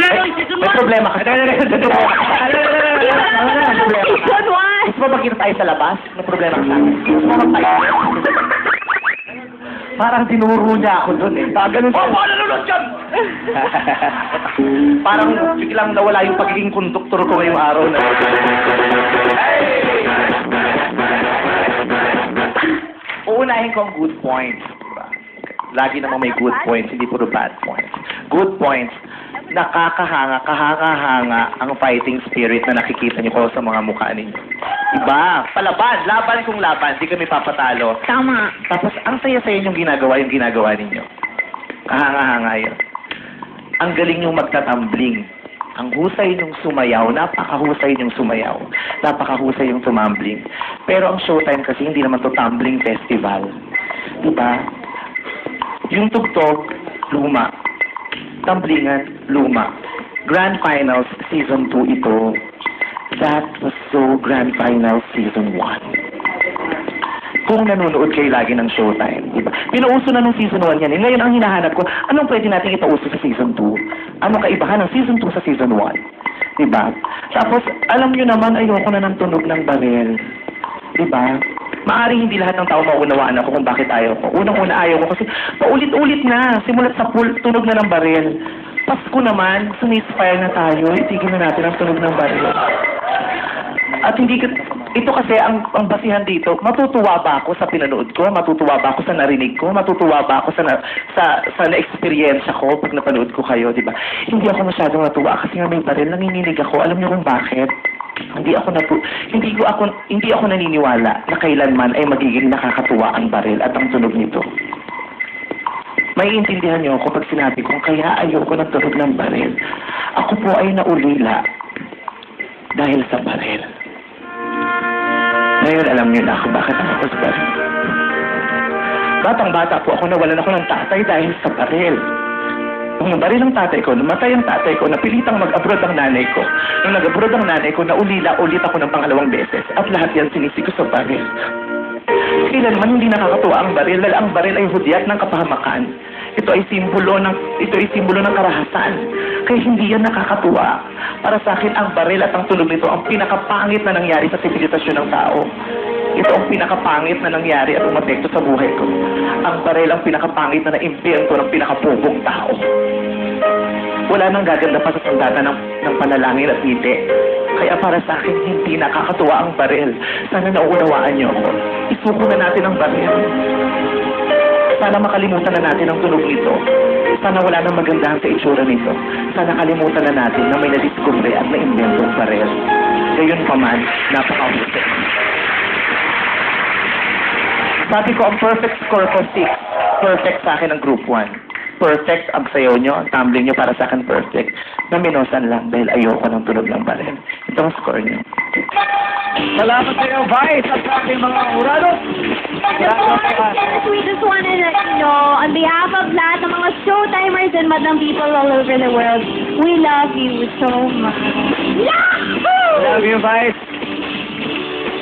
May problema ka. Season 1! Gusto mo magkita tayo sa labas? May problema ka sa akin. Gusto mo magtayo? Parang tinuro niya ako doon eh. Ganun siya. Oh, nanonood dyan! Parang biglang nawala yung pagiging konduktor ko ngayong araw na. Uunahin ko ang good points. Diba? Lagi namang may good points, hindi puro bad points. Good points. Nakakahanga, kahanga-hanga ang fighting spirit na nakikita niyo ko sa mga mukha ninyo. Diba? Palaban, laban kung laban, di kami papatalo. Tama. Tapos, ang saya-saya yung ginagawa ninyo. Kahanga-hanga yun. Ang galing yung magtatambling. Ang husay yung sumayaw, napakahusay yung sumayaw. Napakahusay yung tumambling. Pero ang showtime kasi hindi naman to tumbling festival. Diba? Yung tugtog, luma. Tumblingan, luma. Grand Finals, Season 2 ito. That was so Grand Finals Season 1. Kung nanonood kayo lagi ng Showtime, diba? Pinauso na ng Season 1 yan. Ngayon ang hinahanap ko, anong pwede natin ipauso sa Season 2? Anong kaibahan ng Season 2 sa Season 1? Diba? Tapos, alam nyo naman, ayoko na ng tunog ng baril. Diba? Maaring hindi lahat ng tao maunawaan ako kung bakit ayaw ko. Unang-una ayaw ko kasi paulit-ulit na. Simulat sa tunog na ng baril. Pasko naman, sumispire na tayo. Itigil na natin ang tunog ng baril. At hindi ito kasi ang basihan dito, matutuwa ba ako sa pinanood ko? Matutuwa ba ako sa narinig ko? Matutuwa ba ako sa na-experience ko pag napanood ko kayo, di ba? Hindi ako masyadong natuwa kasi nga may baril. Nanginginig ako. Alam niyo kung bakit? Hindi ako naniniwala na kailanman ay magiging nakakatuwa ang baril at ang tunog nito. Maiintindihan niyo ako pag sinabi kong kaya ayoko ng tunog ng baril. Ako po ay naulila dahil sa baril. Ngayon alam niyo na ako bakit ako sa baril. Batang-bata po ako, nawalan ako ng tatay dahil sa baril. Nung nabaril ang tatay ko, namatay ang tatay ko, napilitang mag-abroad ang nanay ko. Nung nag-abroad ang nanay ko, naulila ulit ako ng pangalawang beses. At lahat yan sinisi ko sa baril. Kailanman hindi nakakatuwa ang baril dahil ang baril ay hudyat ng kapahamakan. Ito ay simbolo ng karahasan. Kaya hindi yan nakakatuwa. Para sa akin, ang baril at ang tunog nito ang pinakapangit na nangyari sa sibilisasyon ng tao. Ito ang pinakapangit na nangyari at umapekto sa buhay ko. Ang baril ang pinakapangit na na-invento ng pinakapugong tao. Wala nang gaganda pa sa sandata ng panalangin at ngiti. Kaya para sa akin, hindi nakakatuwa ang baril. Sana nauunawaan niyo ako. Isuko na natin ang baril. Sana makalimutan na natin ang tunog nito. Sana wala nang magandahan sa itsura nito. Sana kalimutan na natin na may nadiskubre at na-inventong baril. Gayon pa man, napakahusay. Sabi ko, ang perfect score ko 6. Perfect sa akin ang group 1. Perfect ang sayaw nyo, ang tumbling nyo para sa akin perfect. Naminosan lang dahil ayoko ng tunog ng baril. Ito ang score nyo. Salamat sa iyo, Vice, at sa ating mga urado. Yes, we just want to let you know, on behalf of lahat ng mga showtimers and madam people all over the world, we love you so much. Yahoo! Love you, Vice.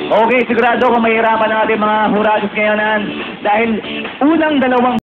Okay, sigurado kung mahirapan ang ating mga hurados ngayon dahil unang dalawang